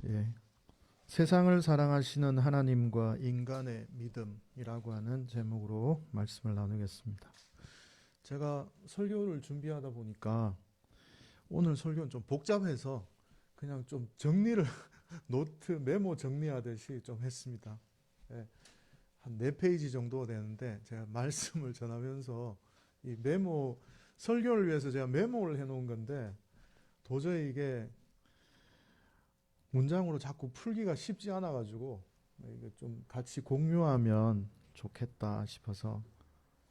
예, 세상을 사랑하시는 하나님과 인간의 믿음이라고 하는 제목으로 말씀을 나누겠습니다. 제가 설교를 준비하다 보니까 오늘 설교는 좀 복잡해서 그냥 좀 정리를 노트 메모 정리하듯이 좀 했습니다. 예, 한 4페이지 정도 되는데 제가 말씀을 전하면서 이 메모 설교를 위해서 제가 메모를 해놓은 건데 도저히 이게 문장으로 자꾸 풀기가 쉽지 않아가지고 이게 좀 같이 공유하면 좋겠다 싶어서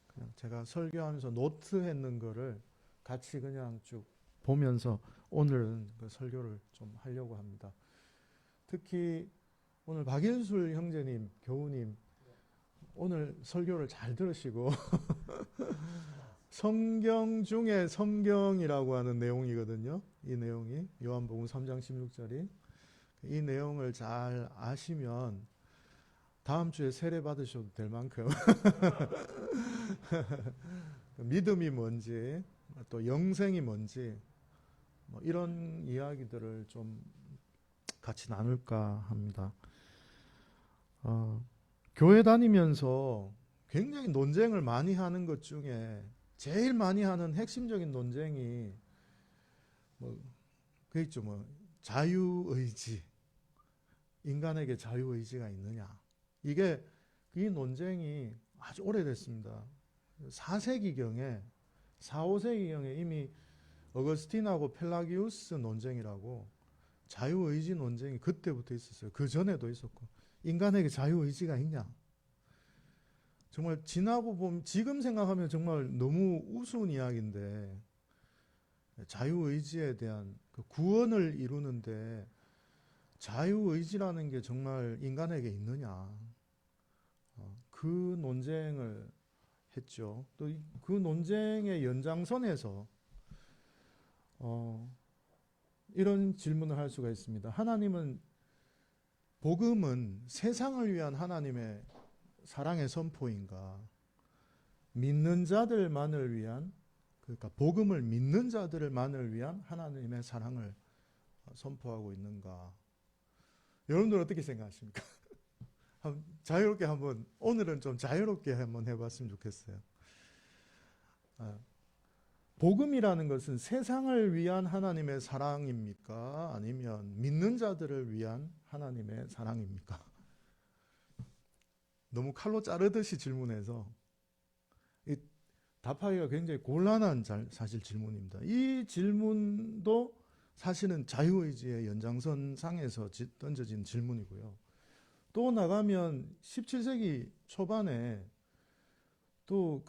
그냥 제가 설교하면서 노트 했는 거를 같이 그냥 쭉 보면서 오늘은 그 설교를 좀 하려고 합니다. 특히 오늘 박일술 형제님, 교우님 오늘 설교를 잘 들으시고 성경 중에 성경이라고 하는 내용이거든요. 이 내용이 요한복음 3장 16절이 이 내용을 잘 아시면 다음 주에 세례 받으셔도 될 만큼 믿음이 뭔지 또 영생이 뭔지 뭐 이런 이야기들을 좀 같이 나눌까 합니다. 교회 다니면서 굉장히 논쟁을 많이 하는 것 중에 제일 많이 하는 핵심적인 논쟁이 그 있죠. 자유의지, 인간에게 자유의지가 있느냐. 이 논쟁이 아주 오래됐습니다. 4세기경에 4, 5세기경에 이미 어거스틴하고 펠라기우스 논쟁이라고 자유의지 논쟁이 그때부터 있었어요. 그 전에도 있었고. 인간에게 자유의지가 있냐. 정말 지나고 보면 지금 생각하면 정말 너무 우스운 이야기인데 자유의지에 대한 그 구원을 이루는데 자유의지라는 게 정말 인간에게 있느냐. 그 논쟁을 했죠. 또 그 논쟁의 연장선에서 이런 질문을 할 수가 있습니다. 복음은 세상을 위한 하나님의 사랑의 선포인가? 믿는 자들만을 위한, 그러니까 복음을 믿는 자들만을 위한 하나님의 사랑을 선포하고 있는가? 여러분들 어떻게 생각하십니까? 자유롭게 오늘은 좀 자유롭게 한번 해봤으면 좋겠어요. 복음이라는 것은 세상을 위한 하나님의 사랑입니까? 아니면 믿는 자들을 위한 하나님의 사랑입니까? 너무 칼로 자르듯이 질문해서 답하기가 굉장히 곤란한 사실 질문입니다. 이 질문도 사실은 자유의지의 연장선 상에서 던져진 질문이고요. 또 나가면 17세기 초반에 또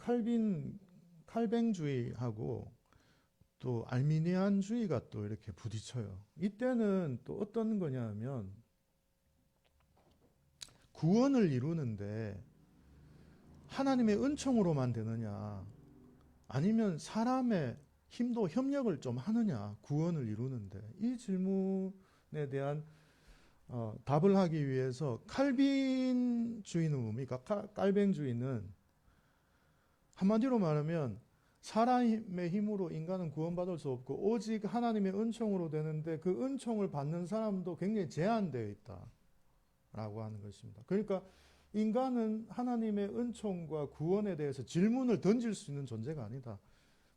칼뱅주의하고 또 알미니안주의가 또 이렇게 부딪혀요. 이때는 또 어떤 거냐면 구원을 이루는데 하나님의 은총으로만 되느냐 아니면 사람의 힘도 협력을 좀 하느냐 구원을 이루는데 이 질문에 대한 답을 하기 위해서 칼빈주의는 뭡니까? 칼뱅주의는 한마디로 말하면 사람의 힘으로 인간은 구원받을 수 없고 오직 하나님의 은총으로 되는데 그 은총을 받는 사람도 굉장히 제한되어 있다라고 하는 것입니다. 그러니까 인간은 하나님의 은총과 구원에 대해서 질문을 던질 수 있는 존재가 아니다.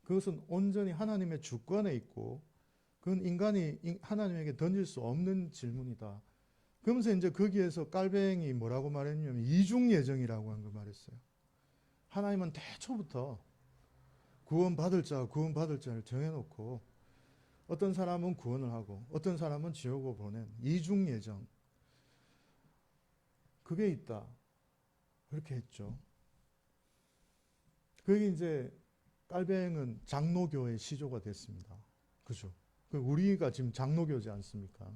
그것은 온전히 하나님의 주권에 있고 그건 인간이 하나님에게 던질 수 없는 질문이다. 그러면서 이제 거기에서 깔뱅이 뭐라고 말했냐면 이중예정이라고 한 걸 말했어요. 하나님은 태초부터 구원받을 자를 정해놓고 어떤 사람은 구원을 하고 어떤 사람은 지옥으로 보낸 이중예정. 그게 있다. 그렇게 했죠. 그게 이제 깔뱅은 장로교의 시조가 됐습니다. 그죠? 우리가 지금 장로교지 않습니까?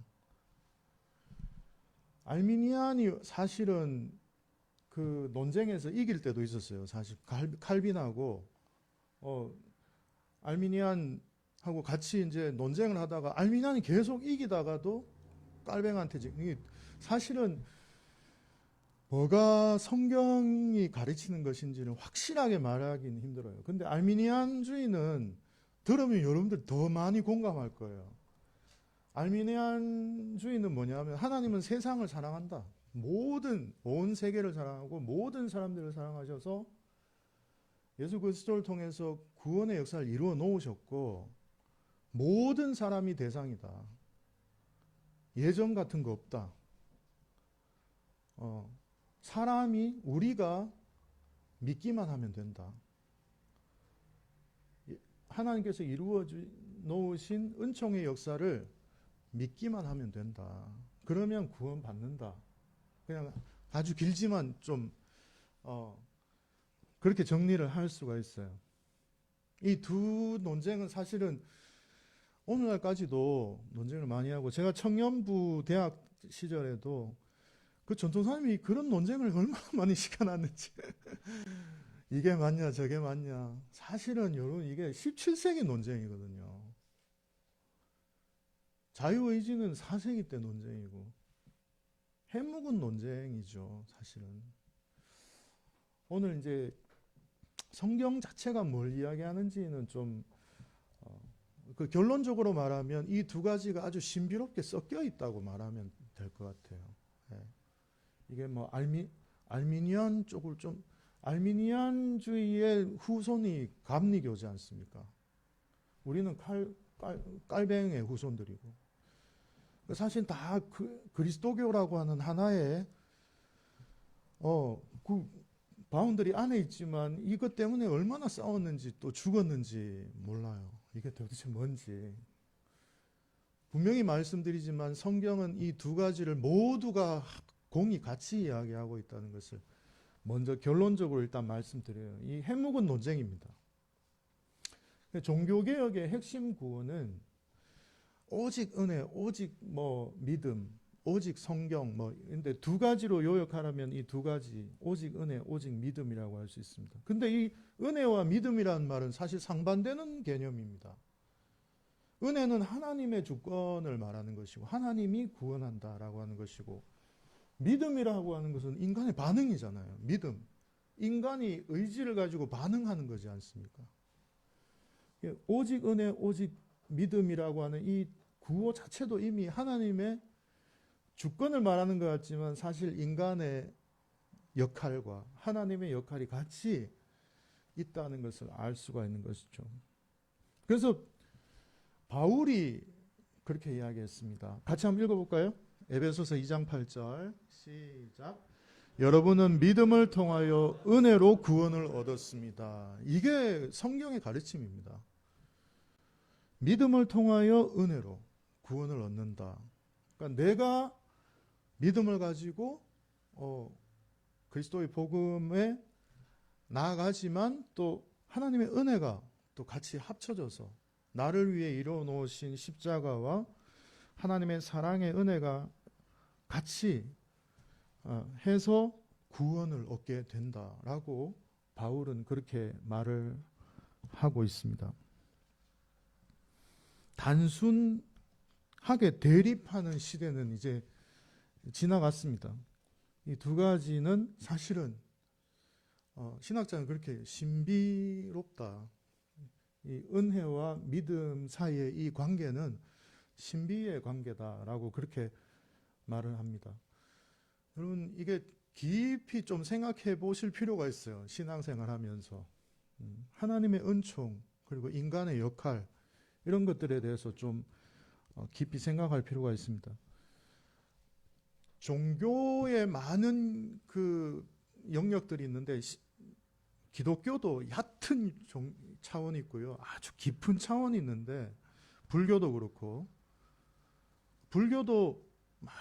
알미니안이 사실은 그 논쟁에서 이길 때도 있었어요. 사실 칼빈하고 알미니안하고 같이 이제 논쟁을 하다가 알미니안이 계속 이기다가도 깔뱅한테 사실은 뭐가 성경이 가르치는 것인지는 확실하게 말하기는 힘들어요. 근데 알미니안주의는 들으면 여러분들 더 많이 공감할 거예요. 알미니안주의는 뭐냐면 하나님은 세상을 사랑한다. 온 세계를 사랑하고 모든 사람들을 사랑하셔서 예수 그리스도를 통해서 구원의 역사를 이루어 놓으셨고 모든 사람이 대상이다. 예정 같은 거 없다. 사람이 우리가 믿기만 하면 된다. 하나님께서 이루어 놓으신 은총의 역사를 믿기만 하면 된다. 그러면 구원 받는다. 그냥 아주 길지만 좀 그렇게 정리를 할 수가 있어요. 이 두 논쟁은 사실은 오늘날까지도 논쟁을 많이 하고 제가 청년부 대학 시절에도 그 전도사님이 그런 논쟁을 얼마나 많이 시켜놨는지 이게 맞냐 저게 맞냐. 사실은 여러분 이게 17세기 논쟁이거든요. 자유의지는 4세기 때 논쟁이고 해묵은 논쟁이죠. 사실은 오늘 이제 성경 자체가 뭘 이야기하는지는 좀 그 결론적으로 말하면 이 두 가지가 아주 신비롭게 섞여 있다고 말하면 될 것 같아요. 예. 이게 뭐 알미니안 쪽을 좀 알미니안주의의 후손이 감리교지 않습니까? 우리는 깔뱅의 후손들이고 사실 다 그리스도교라고 하는 하나의 그 바운더리 안에 있지만 이것 때문에 얼마나 싸웠는지 또 죽었는지 몰라요. 이게 도대체 뭔지. 분명히 말씀드리지만 성경은 이 두 가지를 모두가 공이 같이 이야기하고 있다는 것을 먼저 결론적으로 일단 말씀드려요. 이 해묵은 논쟁입니다. 종교개혁의 핵심 구호는 오직 은혜, 오직 믿음, 오직 성경 근데 두 가지로 요약하라면 이 두 가지 오직 은혜, 오직 믿음이라고 할 수 있습니다. 근데 이 은혜와 믿음이라는 말은 사실 상반되는 개념입니다. 은혜는 하나님의 주권을 말하는 것이고 하나님이 구원한다라고 하는 것이고 믿음이라고 하는 것은 인간의 반응이잖아요. 믿음. 인간이 의지를 가지고 반응하는 거지 않습니까? 오직 은혜, 오직 믿음이라고 하는 이 구호 자체도 이미 하나님의 주권을 말하는 것 같지만 사실 인간의 역할과 하나님의 역할이 같이 있다는 것을 알 수가 있는 것이죠. 그래서 바울이 그렇게 이야기했습니다. 같이 한번 읽어볼까요? 에베소서 2장 8절 시작. 여러분은 믿음을 통하여 은혜로 구원을 얻었습니다. 이게 성경의 가르침입니다. 믿음을 통하여 은혜로 구원을 얻는다. 그러니까 내가 믿음을 가지고 그리스도의 복음에 나아가지만 또 하나님의 은혜가 또 같이 합쳐져서 나를 위해 이루어 놓으신 십자가와 하나님의 사랑의 은혜가 같이 해서 구원을 얻게 된다라고 바울은 그렇게 말을 하고 있습니다. 단순하게 대립하는 시대는 이제 지나갔습니다. 이 두 가지는 사실은 신학자는 그렇게 신비롭다. 이 은혜와 믿음 사이의 이 관계는 신비의 관계다라고 그렇게 말을 합니다. 여러분 이게 깊이 좀 생각해 보실 필요가 있어요. 신앙생활 하면서 하나님의 은총 그리고 인간의 역할 이런 것들에 대해서 좀 깊이 생각할 필요가 있습니다. 종교의 많은 그 영역들이 있는데 기독교도 얕은 차원이 있고요. 아주 깊은 차원이 있는데 불교도 그렇고 불교도 막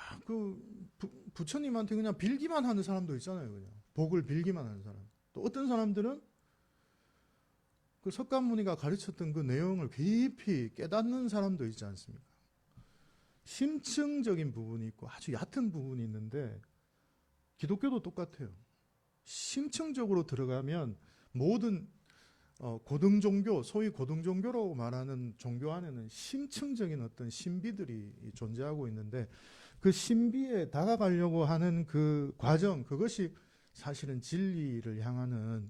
부처님한테 그냥 빌기만 하는 사람도 있잖아요. 그냥 복을 빌기만 하는 사람. 또 어떤 사람들은 그 석가모니가 가르쳤던 그 내용을 깊이 깨닫는 사람도 있지 않습니까? 심층적인 부분이 있고 아주 얕은 부분이 있는데 기독교도 똑같아요. 심층적으로 들어가면 모든 고등종교, 소위 고등종교라고 말하는 종교 안에는 심층적인 어떤 신비들이 존재하고 있는데 그 신비에 다가가려고 하는 그 과정, 그것이 사실은 진리를 향하는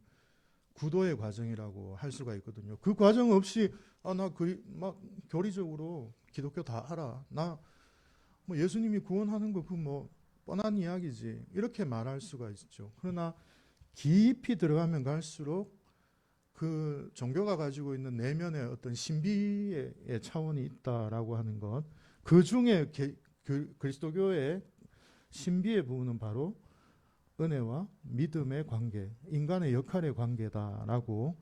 구도의 과정이라고 할 수가 있거든요. 그 과정 없이 막 교리적으로 기독교 다 알아. 나 뭐 예수님이 구원하는 거 그 뭐 뻔한 이야기지. 이렇게 말할 수가 있죠. 그러나 깊이 들어가면 갈수록 그 종교가 가지고 있는 내면의 어떤 신비의 차원이 있다라고 하는 것. 그 중에 그리스도교의 신비의 부분은 바로 은혜와 믿음의 관계, 인간의 역할의 관계다라고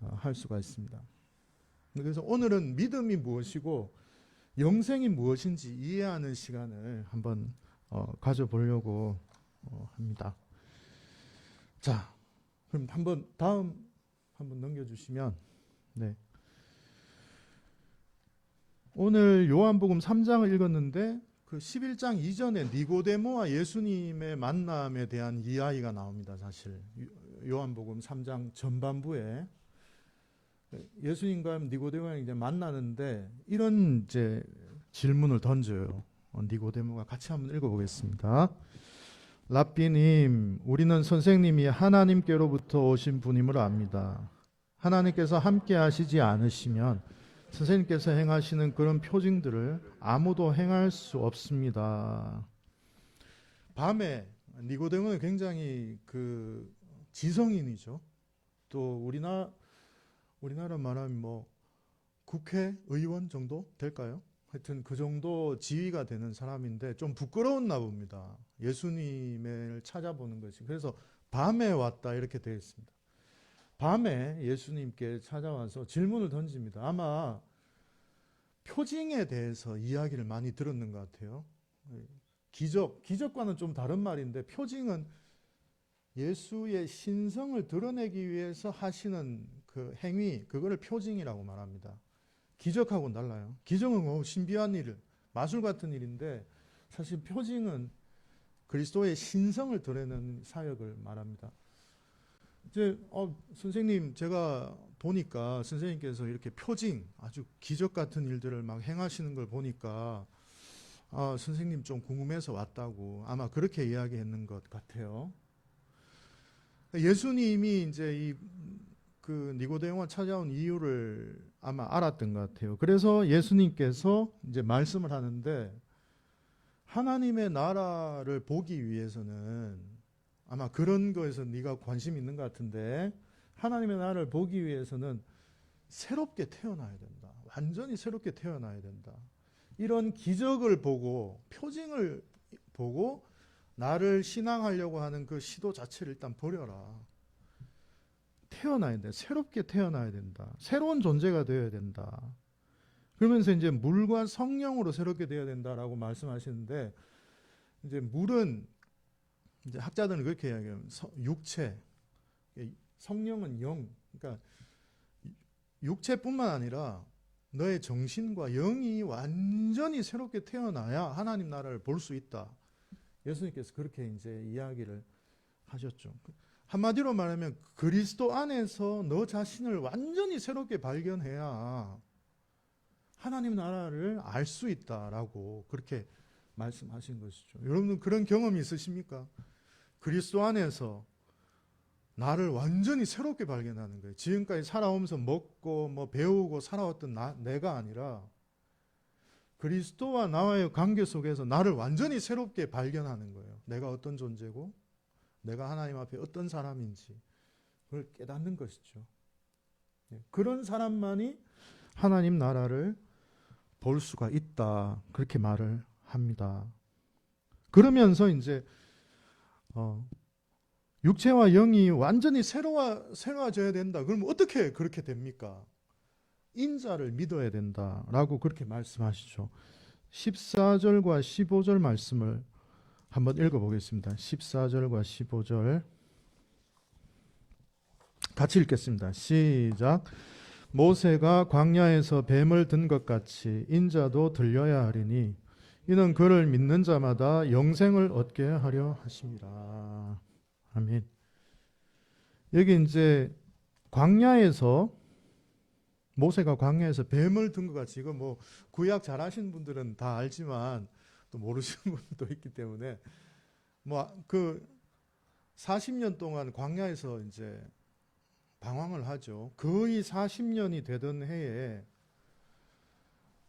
할 수가 있습니다. 그래서 오늘은 믿음이 무엇이고 영생이 무엇인지 이해하는 시간을 한번 가져보려고 합니다. 자, 그럼 다음 한번 넘겨주시면, 네. 오늘 요한복음 3장을 읽었는데 그 11장 이전에 니고데모와 예수님의 만남에 대한 이야기가 나옵니다. 사실 요한복음 3장 전반부에 예수님과 니고데모가 이제 만나는데 이런 이제 질문을 던져요. 니고데모가 같이 한번 읽어보겠습니다. 랍비님, 우리는 선생님이 하나님께로부터 오신 분임을 압니다. 하나님께서 함께 하시지 않으시면 선생님께서 행하시는 그런 표징들을 아무도 행할 수 없습니다. 밤에 니고데모는 굉장히 그 지성인이죠. 또 우리나라 말하면 뭐 국회의원 정도 될까요? 하여튼 그 정도 지위가 되는 사람인데 좀 부끄러웠나 봅니다. 예수님을 찾아보는 것이. 그래서 밤에 왔다 이렇게 되어 있습니다. 밤에 예수님께 찾아와서 질문을 던집니다. 아마 표징에 대해서 이야기를 많이 들었는 것 같아요. 기적과는 좀 다른 말인데 표징은 예수의 신성을 드러내기 위해서 하시는 그 행위, 그거를 표징이라고 말합니다. 기적하고는 달라요. 기적은 신비한 일, 마술 같은 일인데 사실 표징은 그리스도의 신성을 드러내는 사역을 말합니다. 이제 선생님, 제가 보니까 선생님께서 이렇게 표징, 아주 기적 같은 일들을 막 행하시는 걸 보니까 선생님 좀 궁금해서 왔다고 아마 그렇게 이야기했는 것 같아요. 예수님이 이제 그 니고데모가 찾아온 이유를 아마 알았던 것 같아요. 그래서 예수님께서 이제 말씀을 하는데 하나님의 나라를 보기 위해서는 아마 그런 거에서 네가 관심 있는 것 같은데 하나님의 나라를 보기 위해서는 새롭게 태어나야 된다. 완전히 새롭게 태어나야 된다. 이런 기적을 보고 표징을 보고 나를 신앙하려고 하는 그 시도 자체를 일단 버려라. 태어나야 돼. 새롭게 태어나야 된다. 새로운 존재가 되어야 된다. 그러면서 이제 물과 성령으로 새롭게 되어야 된다라고 말씀하시는데 이제 물은 이제 학자들은 그렇게 이야기해요. 육체, 성령은 영. 그러니까 육체뿐만 아니라 너의 정신과 영이 완전히 새롭게 태어나야 하나님 나라를 볼 수 있다. 예수님께서 그렇게 이제 이야기를 하셨죠. 한마디로 말하면 그리스도 안에서 너 자신을 완전히 새롭게 발견해야 하나님 나라를 알 수 있다라고 그렇게 말씀하신 것이죠. 여러분은 그런 경험이 있으십니까? 그리스도 안에서 나를 완전히 새롭게 발견하는 거예요. 지금까지 살아오면서 먹고 뭐 배우고 살아왔던 내가 아니라 그리스도와 나와의 관계 속에서 나를 완전히 새롭게 발견하는 거예요. 내가 어떤 존재고 내가 하나님 앞에 어떤 사람인지 그걸 깨닫는 것이죠. 그런 사람만이 하나님 나라를 볼 수가 있다. 그렇게 말을 합니다. 그러면서 이제 육체와 영이 완전히 새로워져야 된다. 그러면 어떻게 그렇게 됩니까? 인자를 믿어야 된다라고 그렇게 말씀하시죠. 14절과 15절 말씀을 한번 읽어보겠습니다. 14절과 15절 같이 읽겠습니다. 시작. 모세가 광야에서 뱀을 든 것 같이 인자도 들려야 하리니 이는 그를 믿는 자마다 영생을 얻게 하려 하심이라. 아멘. 여기 이제 광야에서 모세가 광야에서 뱀을 든 것 같이, 이거 뭐 구약 잘 아시는 분들은 다 알지만 또 모르시는 분들도 있기 때문에 뭐 그 40년 동안 광야에서 이제 방황을 하죠. 거의 40년이 되던 해에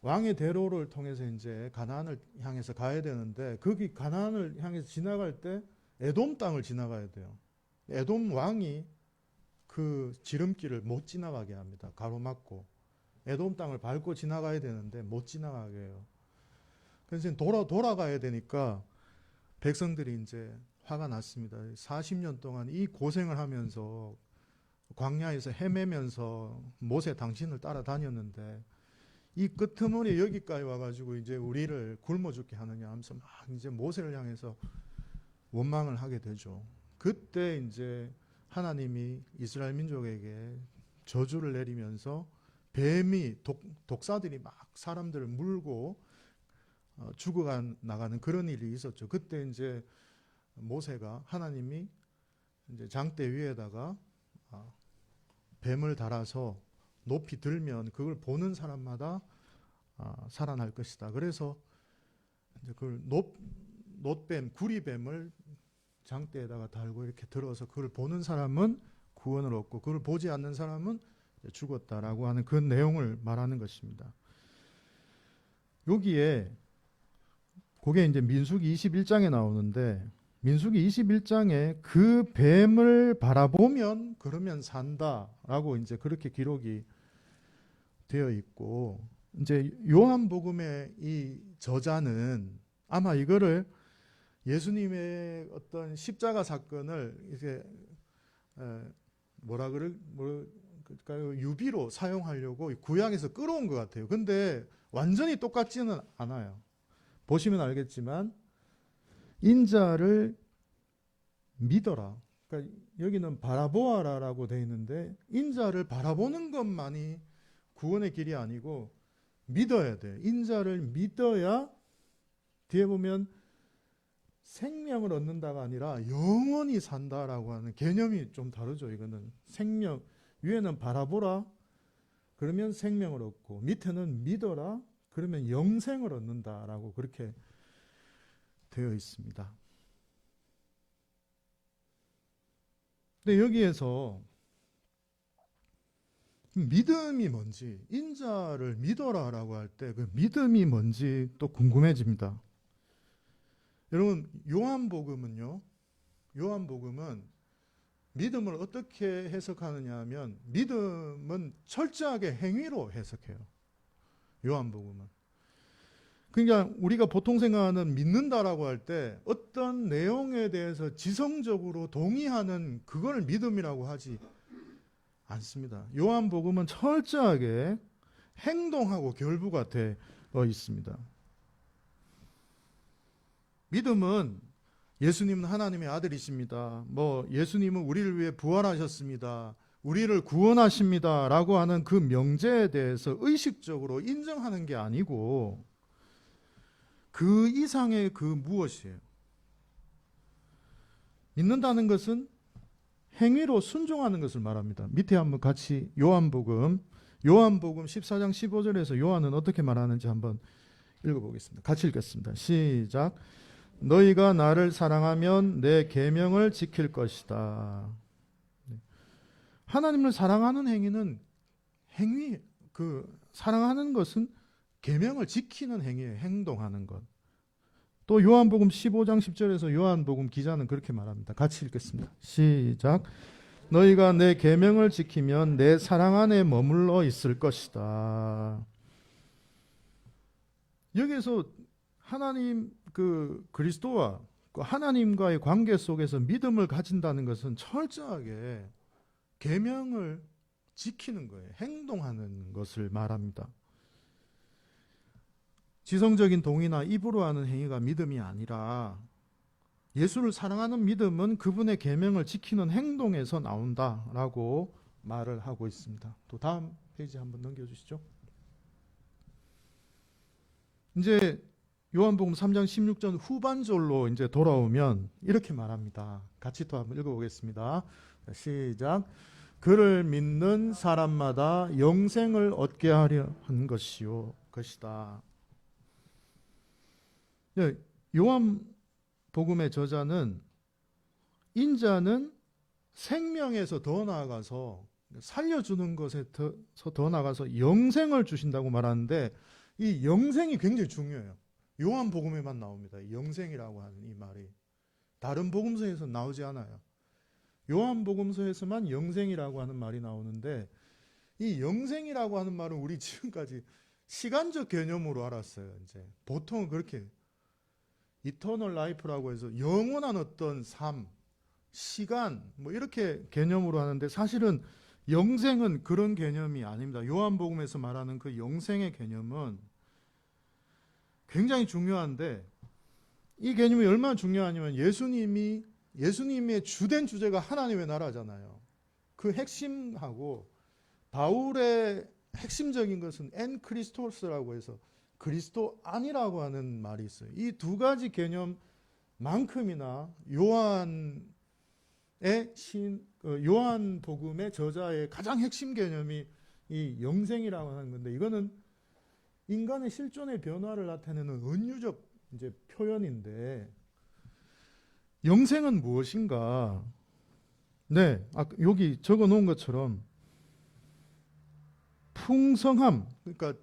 왕의 대로를 통해서 이제 가나안을 향해서 가야 되는데 거기 가나안을 향해서 지나갈 때 에돔 땅을 지나가야 돼요. 에돔 왕이 그 지름길을 못 지나가게 합니다. 가로막고 에돔 땅을 밟고 지나가야 되는데 못 지나가게 해요. 그래서 돌아가야 되니까 백성들이 이제 화가 났습니다. 40년 동안 이 고생을 하면서 광야에서 헤매면서 모세 당신을 따라다녔는데 이 끄트머리 여기까지 와가지고 이제 우리를 굶어 죽게 하느냐 하면서 막 이제 모세를 향해서 원망을 하게 되죠. 그때 이제 하나님이 이스라엘 민족에게 저주를 내리면서 뱀이 독사들이 막 사람들을 물고 죽어가 나가는 그런 일이 있었죠. 그때 이제 모세가 하나님이 이제 장대 위에다가 뱀을 달아서 높이 들면 그걸 보는 사람마다 살아날 것이다. 그래서 이제 그걸 놋뱀, 구리뱀을 장대에다가 달고 이렇게 들어서 그걸 보는 사람은 구원을 얻고 그걸 보지 않는 사람은 죽었다라고 하는 그 내용을 말하는 것입니다. 여기에 그게 이제 민수기 21장에 나오는데 민수기 21장에 그 뱀을 바라보면 그러면 산다라고 이제 그렇게 기록이 되어 있고 이제 요한복음의 이 저자는 아마 이거를 예수님의 어떤 십자가 사건을 이제 그럴까요? 유비로 사용하려고 구약에서 끌어온 것 같아요. 근데 완전히 똑같지는 않아요. 보시면 알겠지만 인자를 믿어라. 그러니까 여기는 바라보아라라고 되어 있는데 인자를 바라보는 것만이 구원의 길이 아니고 믿어야 돼요. 인자를 믿어야 뒤에 보면 생명을 얻는다가 아니라 영원히 산다라고 하는 개념이 좀 다르죠. 이거는 생명, 위에는 바라보라 그러면 생명을 얻고 밑에는 믿어라 그러면 영생을 얻는다라고 그렇게 되어 있습니다. 근데 여기에서 믿음이 뭔지, 인자를 믿어라라고 할 때 그 믿음이 뭔지 또 궁금해집니다. 여러분, 요한복음은 믿음을 어떻게 해석하느냐 하면 믿음은 철저하게 행위로 해석해요. 요한복음은. 그러니까 우리가 보통 생각하는 믿는다라고 할 때 어떤 내용에 대해서 지성적으로 동의하는 그걸 믿음이라고 하지 않습니다. 요한복음은 철저하게 행동하고 결부가 되어 있습니다. 믿음은 예수님은 하나님의 아들이십니다. 예수님은 우리를 위해 부활하셨습니다. 우리를 구원하십니다. 라고 하는 그 명제에 대해서 의식적으로 인정하는 게 아니고 그 이상의 그 무엇이에요? 믿는다는 것은 행위로 순종하는 것을 말합니다. 밑에 한번 같이 요한복음 14장 15절에서 요한은 어떻게 말하는지 한번 읽어보겠습니다. 같이 읽겠습니다. 시작. 너희가 나를 사랑하면 내 계명을 지킬 것이다. 하나님을 사랑하는 행위는 사랑하는 것은 계명을 지키는 행위에 행동하는 것. 또 요한복음 15장 10절에서 요한복음 기자는 그렇게 말합니다. 같이 읽겠습니다. 시작. 너희가 내 계명을 지키면 내 사랑 안에 머물러 있을 것이다. 여기서 하나님 그리스도와 하나님과의 관계 속에서 믿음을 가진다는 것은 철저하게 계명을 지키는 거예요. 행동하는 것을 말합니다. 지성적인 동의나 입으로 하는 행위가 믿음이 아니라 예수를 사랑하는 믿음은 그분의 계명을 지키는 행동에서 나온다라고 말을 하고 있습니다. 또 다음 페이지 한번 넘겨주시죠. 이제 요한복음 3장 16절 후반절로 이제 돌아오면 이렇게 말합니다. 같이 또 한번 읽어보겠습니다. 시작. 그를 믿는 사람마다 영생을 얻게 하려 한 것이다. 요한복음의 저자는 인자는 생명에서 더 나아가서 살려주는 것에 더 나아가서 영생을 주신다고 말하는데 이 영생이 굉장히 중요해요. 요한복음에만 나옵니다. 영생이라고 하는 이 말이. 다른 복음서에서 나오지 않아요. 요한복음서에서만 영생이라고 하는 말이 나오는데, 이 영생이라고 하는 말은 우리 지금까지 시간적 개념으로 알았어요. 이제 보통은 그렇게 이터널 라이프라고 해서 영원한 어떤 삶, 시간 뭐 이렇게 개념으로 하는데, 사실은 영생은 그런 개념이 아닙니다. 요한복음에서 말하는 그 영생의 개념은 굉장히 중요한데, 이 개념이 얼마나 중요하냐면 예수님의 주된 주제가 하나님의 나라잖아요. 그 핵심하고 바울의 핵심적인 것은 엔 크리스토스라고 해서 그리스도 아니라고 하는 말이 있어요. 이 두 가지 개념만큼이나 요한복음의 저자의 가장 핵심 개념이 이 영생이라고 하는 건데, 이거는 인간의 실존의 변화를 나타내는 은유적 이제 표현인데, 영생은 무엇인가? 네, 여기 적어 놓은 것처럼 풍성함, 그러니까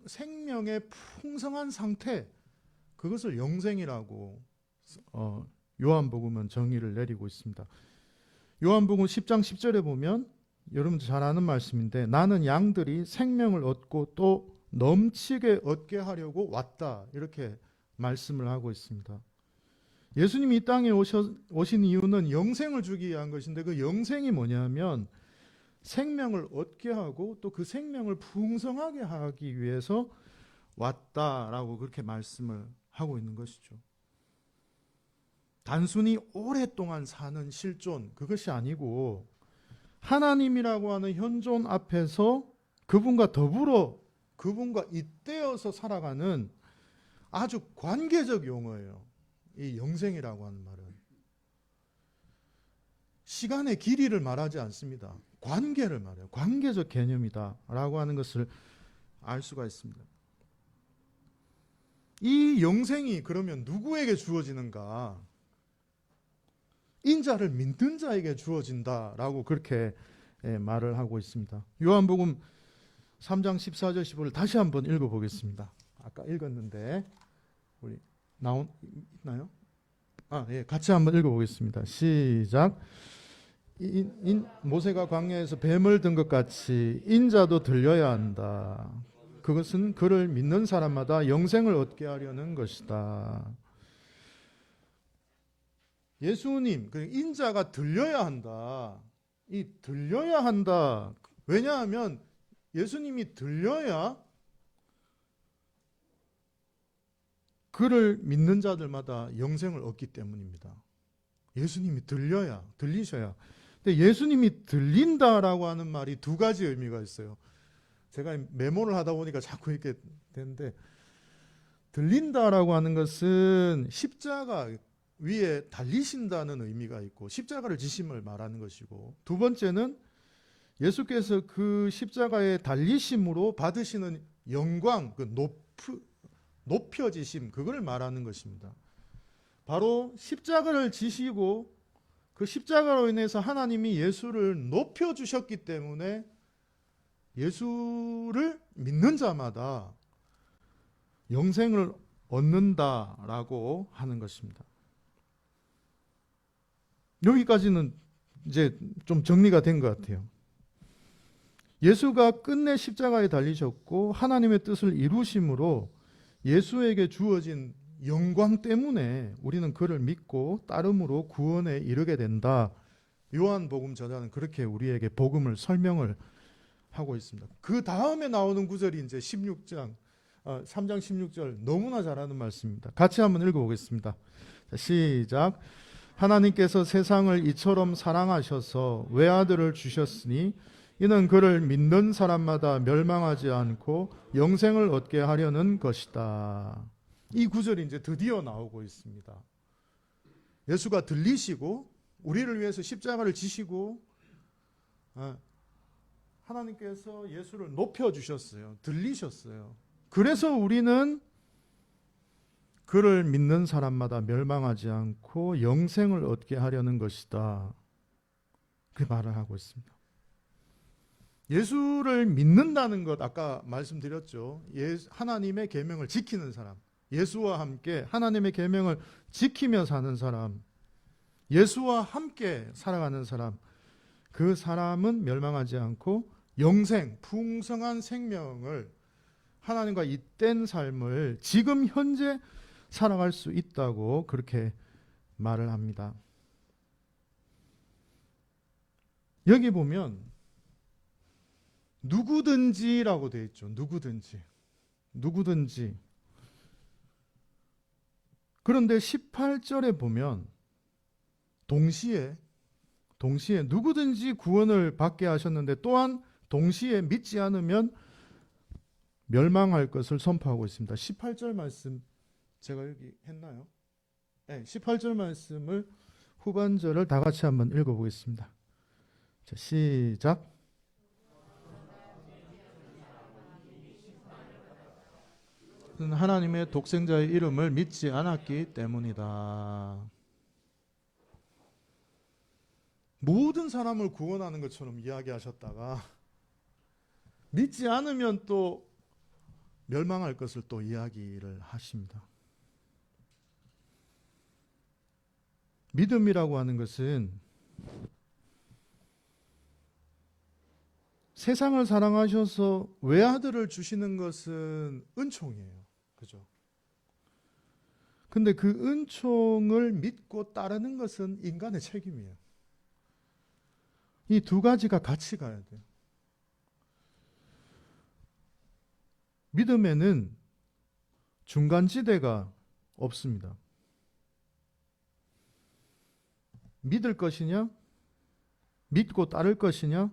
생명의 풍성한 상태, 그것을 영생이라고 요한복음은 정의를 내리고 있습니다. 요한복음 10장 10절에 보면, 여러분도 잘 아는 말씀인데, 나는 양들이 생명을 얻고 또 넘치게 얻게 하려고 왔다, 이렇게 말씀을 하고 있습니다. 예수님이 이 땅에 오신 이유는 영생을 주기 위한 것인데, 그 영생이 뭐냐면 생명을 얻게 하고 또 그 생명을 풍성하게 하기 위해서 왔다라고 그렇게 말씀을 하고 있는 것이죠. 단순히 오랫동안 사는 실존, 그것이 아니고 하나님이라고 하는 현존 앞에서 그분과 더불어 그분과 잇대어서 살아가는 아주 관계적 용어예요. 이 영생이라고 하는 말은 시간의 길이를 말하지 않습니다. 관계를 말해요. 관계적 개념이다라고 하는 것을 알 수가 있습니다. 이 영생이 그러면 누구에게 주어지는가? 인자를 믿는 자에게 주어진다라고 그렇게 말을 하고 있습니다. 요한복음 3장 14절 15를 다시 한번 읽어보겠습니다. 아까 읽었는데 우리 있나요? 예, 같이 한번 읽어보겠습니다. 시작. 모세가 광야에서 뱀을 든 것 같이 인자도 들려야 한다. 그것은 그를 믿는 사람마다 영생을 얻게 하려는 것이다. 예수님, 그 인자가 들려야 한다. 이 들려야 한다. 왜냐하면 예수님이 들려야 그를 믿는 자들마다 영생을 얻기 때문입니다. 예수님이 들리셔야. 근데 예수님이 들린다라고 하는 말이 두 가지 의미가 있어요. 제가 메모를 하다 보니까 자꾸 이렇게 되는데, 들린다라고 하는 것은 십자가 위에 달리신다는 의미가 있고 십자가를 지심을 말하는 것이고, 두 번째는 예수께서 그 십자가에 달리심으로 받으시는 영광, 그 높여지심, 그걸 말하는 것입니다. 바로 십자가를 지시고 그 십자가로 인해서 하나님이 예수를 높여주셨기 때문에 예수를 믿는 자마다 영생을 얻는다라고 하는 것입니다. 여기까지는 이제 좀 정리가 된 것 같아요. 예수가 끝내 십자가에 달리셨고 하나님의 뜻을 이루심으로 예수에게 주어진 영광 때문에 우리는 그를 믿고 따름으로 구원에 이르게 된다. 요한복음 저자는 그렇게 우리에게 복음을 설명을 하고 있습니다. 그 다음에 나오는 구절이 이제 3장 16절, 너무나 잘 아는 말씀입니다. 같이 한번 읽어보겠습니다. 시작. 하나님께서 세상을 이처럼 사랑하셔서 외아들을 주셨으니 이는 그를 믿는 사람마다 멸망하지 않고 영생을 얻게 하려는 것이다. 이 구절이 이제 드디어 나오고 있습니다. 예수가 들리시고 우리를 위해서 십자가를 지시고 하나님께서 예수를 높여주셨어요. 들리셨어요. 그래서 우리는 그를 믿는 사람마다 멸망하지 않고 영생을 얻게 하려는 것이다. 그 말을 하고 있습니다. 예수를 믿는다는 것 아까 말씀드렸죠. 하나님의 계명을 지키는 사람, 예수와 함께 하나님의 계명을 지키며 사는 사람, 예수와 함께 살아가는 사람, 그 사람은 멸망하지 않고 영생, 풍성한 생명을, 하나님과 잇된 삶을 지금 현재 살아갈 수 있다고 그렇게 말을 합니다. 여기 보면 누구든지라고 되어 있죠. 누구든지. 그런데 18절에 보면 동시에 누구든지 구원을 받게 하셨는데 또한 동시에 믿지 않으면 멸망할 것을 선포하고 있습니다. 18절 말씀 제가 여기 했나요? 네, 18절 말씀을 후반절을 다 같이 한번 읽어보겠습니다. 자, 시작. 하나님의 독생자의 이름을 믿지 않았기 때문이다. 모든 사람을 구원하는 것처럼 이야기하셨다가 믿지 않으면 또 멸망할 것을 또 이야기를 하십니다. 믿음이라고 하는 것은 세상을 사랑하셔서 외아들을 주시는 것은 은총이에요. 그죠? 근데 그 은총을 믿고 따르는 것은 인간의 책임이에요. 이 두 가지가 같이 가야 돼요. 믿음에는 중간지대가 없습니다. 믿을 것이냐? 믿고 따를 것이냐?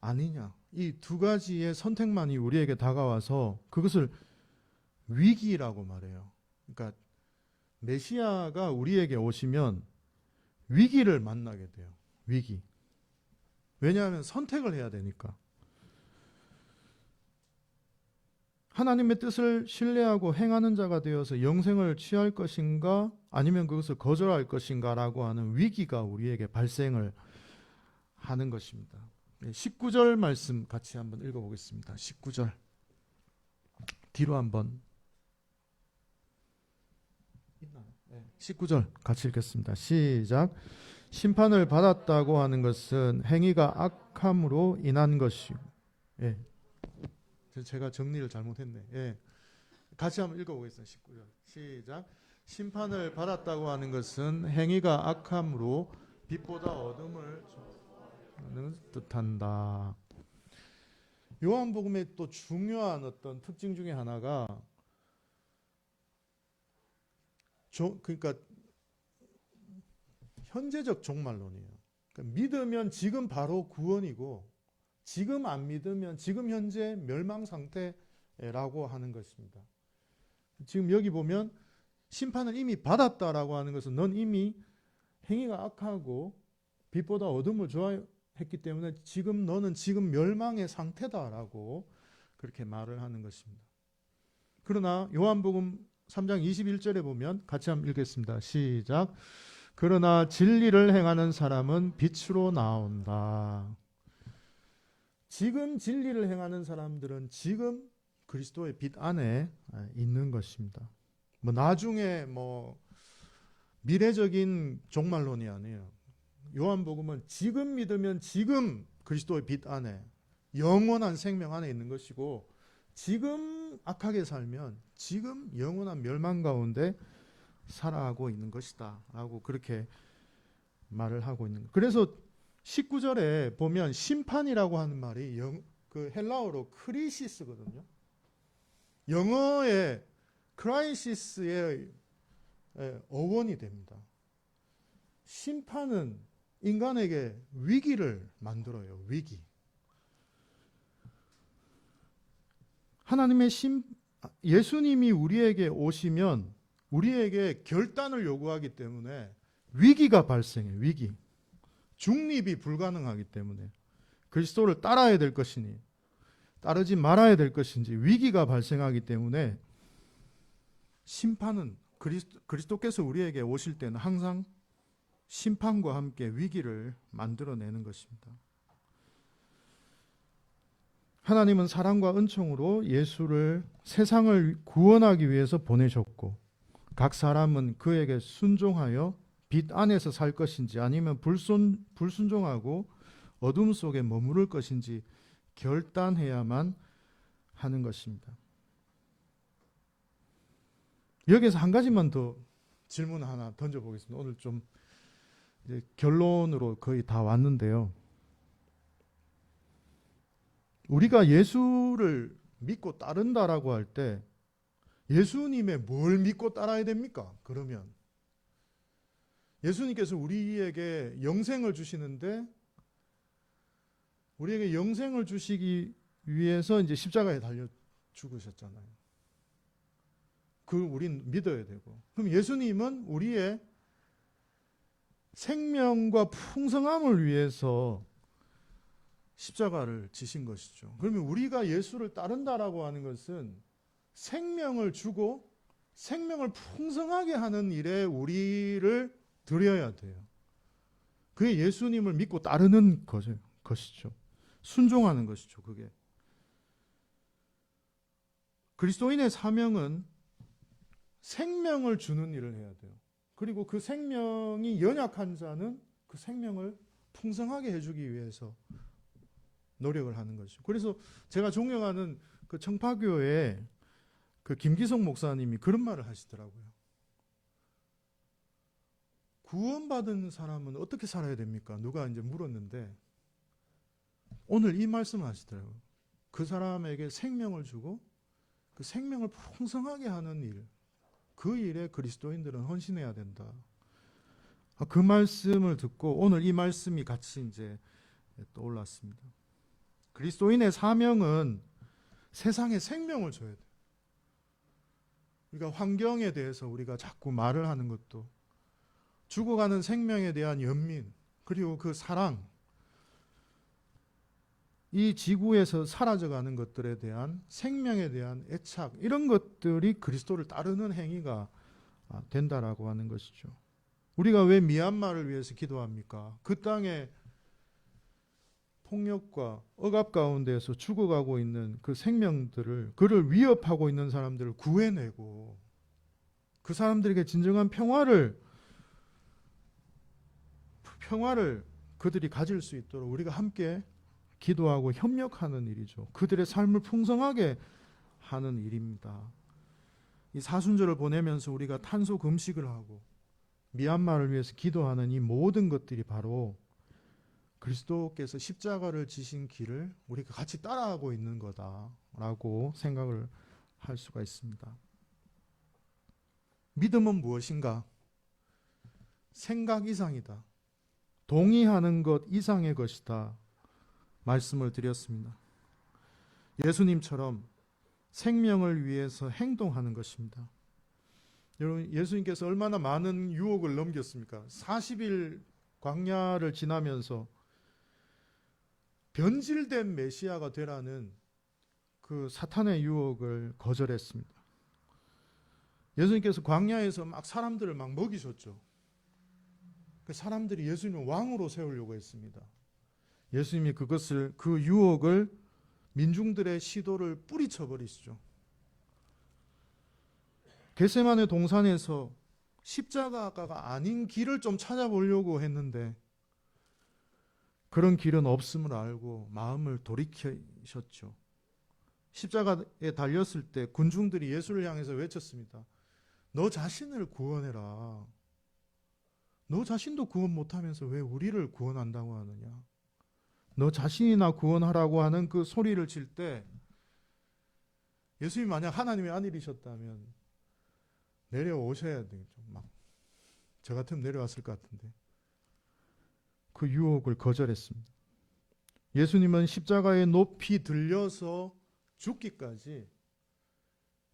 아니냐? 이 두 가지의 선택만이 우리에게 다가와서 그것을 위기라고 말해요. 그러니까 메시아가 우리에게 오시면 위기를 만나게 돼요. 위기. 왜냐하면 선택을 해야 되니까. 하나님의 뜻을 신뢰하고 행하는 자가 되어서 영생을 취할 것인가 아니면 그것을 거절할 것인가 라고 하는 위기가 우리에게 발생을 하는 것입니다. 19절 말씀 같이 한번 읽어보겠습니다. 19절 뒤로 한번 19절 같이 읽겠습니다. 시작. 심판을 받았다고 하는 것은 행위가 악함으로 인한 것이고, 제가 정리를 잘못했네. 같이 한번 읽어보겠습니다. 19절 시작. 심판을 받았다고 하는 것은 행위가 악함으로 빛보다 어둠을 뜻한다. 요한복음의 또 중요한 어떤 특징 중에 하나가 그러니까 현재적 종말론이에요. 그러니까 믿으면 지금 바로 구원이고 지금 안 믿으면 지금 현재 멸망 상태라고 하는 것입니다. 지금 여기 보면 심판을 이미 받았다라고 하는 것은 넌 이미 행위가 악하고 빛보다 어둠을 좋아했기 때문에 지금 너는 지금 멸망의 상태다라고 그렇게 말을 하는 것입니다. 그러나 요한복음 3장 21절에 보면 같이 한번 읽겠습니다. 시작. 그러나 진리를 행하는 사람은 빛으로 나온다. 지금 진리를 행하는 사람들은 지금 그리스도의 빛 안에 있는 것입니다. 나중에 미래적인 종말론이 아니에요. 요한복음은 지금 믿으면 지금 그리스도의 빛 안에 영원한 생명 안에 있는 것이고 지금 악하게 살면 지금 영원한 멸망 가운데 살아가고 있는 것이다 라고 그렇게 말을 하고 있는 거예요. 그래서 19절에 보면 심판이라고 하는 말이 그 헬라어로 크리시스거든요. 영어의 크라이시스의 어원이 됩니다. 심판은 인간에게 위기를 만들어요. 위기. 예수님이 우리에게 오시면 우리에게 결단을 요구하기 때문에 위기가 발생해요. 위기. 중립이 불가능하기 때문에 그리스도를 따라야 될 것이니 따르지 말아야 될 것인지 위기가 발생하기 때문에 심판은 그리스도께서 우리에게 오실 때는 항상 심판과 함께 위기를 만들어내는 것입니다. 하나님은 사랑과 은총으로 예수를 세상을 구원하기 위해서 보내셨고, 각 사람은 그에게 순종하여 빛 안에서 살 것인지 아니면 불순종하고 어둠 속에 머무를 것인지 결단해야만 하는 것입니다. 여기서 한 가지만 더 질문 하나 던져보겠습니다. 오늘 좀 이제 결론으로 거의 다 왔는데요. 우리가 예수를 믿고 따른다라고 할 때 예수님의 뭘 믿고 따라야 됩니까? 그러면 예수님께서 우리에게 영생을 주시는데 우리에게 영생을 주시기 위해서 이제 십자가에 달려 죽으셨잖아요. 그걸 우린 믿어야 되고, 그럼 예수님은 우리의 생명과 풍성함을 위해서 십자가를 지신 것이죠. 그러면 우리가 예수를 따른다라고 하는 것은 생명을 주고 생명을 풍성하게 하는 일에 우리를 드려야 돼요. 그게 예수님을 믿고 따르는 것이죠. 순종하는 것이죠. 그게 그리스도인의 사명은 생명을 주는 일을 해야 돼요. 그리고 그 생명이 연약한 자는 그 생명을 풍성하게 해주기 위해서 노력을 하는 것이죠. 그래서 제가 존경하는 그 청파교의 그 김기성 목사님이 그런 말을 하시더라고요. 구원받은 사람은 어떻게 살아야 됩니까? 누가 이제 물었는데 오늘 이 말씀을 하시더라고요. 그 사람에게 생명을 주고 그 생명을 풍성하게 하는 일, 그 일에 그리스도인들은 헌신해야 된다. 그 말씀을 듣고 오늘 이 말씀이 같이 이제 떠올랐습니다. 그리스도인의 사명은 세상에 생명을 줘야 돼요. 그러니까 환경에 대해서 우리가 자꾸 말을 하는 것도 죽어가는 생명에 대한 연민, 그리고 그 사랑, 이 지구에서 사라져가는 것들에 대한 생명에 대한 애착, 이런 것들이 그리스도를 따르는 행위가 된다라고 하는 것이죠. 우리가 왜 미얀마를 위해서 기도합니까? 그 땅에 폭력과 억압 가운데서 죽어가고 있는 그 생명들을, 그를 위협하고 있는 사람들을 구해내고 그 사람들에게 진정한 평화를 그들이 가질 수 있도록 우리가 함께 기도하고 협력하는 일이죠. 그들의 삶을 풍성하게 하는 일입니다. 이 사순절을 보내면서 우리가 탄소 금식을 하고 미얀마를 위해서 기도하는 이 모든 것들이 바로 그리스도께서 십자가를 지신 길을 우리가 같이 따라가고 있는 거다라고 생각을 할 수가 있습니다. 믿음은 무엇인가? 생각 이상이다. 동의하는 것 이상의 것이다. 말씀을 드렸습니다. 예수님처럼 생명을 위해서 행동하는 것입니다. 여러분, 예수님께서 얼마나 많은 유혹을 넘겼습니까? 40일 광야를 지나면서 변질된 메시아가 되라는 그 사탄의 유혹을 거절했습니다. 예수님께서 광야에서 막 사람들을 막 먹이셨죠. 그 사람들이 예수님을 왕으로 세우려고 했습니다. 예수님이 그 유혹을 민중들의 시도를 뿌리쳐 버리시죠. 겟세마네 동산에서 십자가가 아닌 길을 좀 찾아보려고 했는데 그런 길은 없음을 알고 마음을 돌이키셨죠. 십자가에 달렸을 때 군중들이 예수를 향해서 외쳤습니다. 너 자신을 구원해라. 너 자신도 구원 못하면서 왜 우리를 구원한다고 하느냐. 너 자신이나 구원하라고 하는 그 소리를 칠 때 예수님이 만약 하나님의 아들이셨다면 내려오셔야 되겠죠. 막 저 같으면 내려왔을 것 같은데 그 유혹을 거절했습니다. 예수님은 십자가에 높이 들려서 죽기까지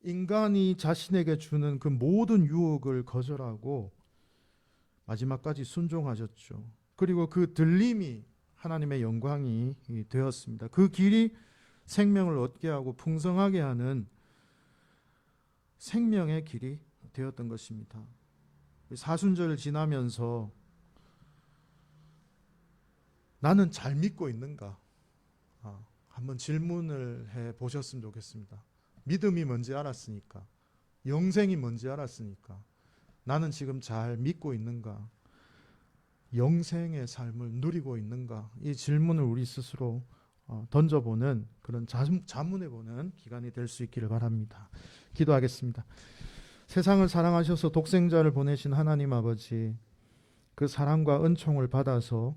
인간이 자신에게 주는 그 모든 유혹을 거절하고 마지막까지 순종하셨죠. 그리고 그 들림이 하나님의 영광이 되었습니다. 그 길이 생명을 얻게 하고 풍성하게 하는 생명의 길이 되었던 것입니다. 사순절을 지나면서 나는 잘 믿고 있는가? 한번 질문을 해 보셨으면 좋겠습니다. 믿음이 뭔지 알았으니까, 영생이 뭔지 알았으니까, 나는 지금 잘 믿고 있는가? 영생의 삶을 누리고 있는가? 이 질문을 우리 스스로 던져보는 그런 자문해보는 기간이 될 수 있기를 바랍니다. 기도하겠습니다. 세상을 사랑하셔서 독생자를 보내신 하나님 아버지, 그 사랑과 은총을 받아서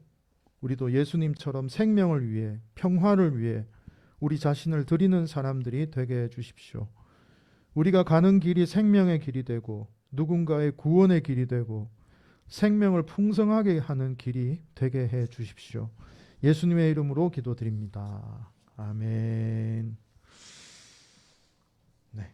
우리도 예수님처럼 생명을 위해, 평화를 위해 우리 자신을 드리는 사람들이 되게 해 주십시오. 우리가 가는 길이 생명의 길이 되고 누군가의 구원의 길이 되고 생명을 풍성하게 하는 길이 되게 해 주십시오. 예수님의 이름으로 기도드립니다. 아멘. 네.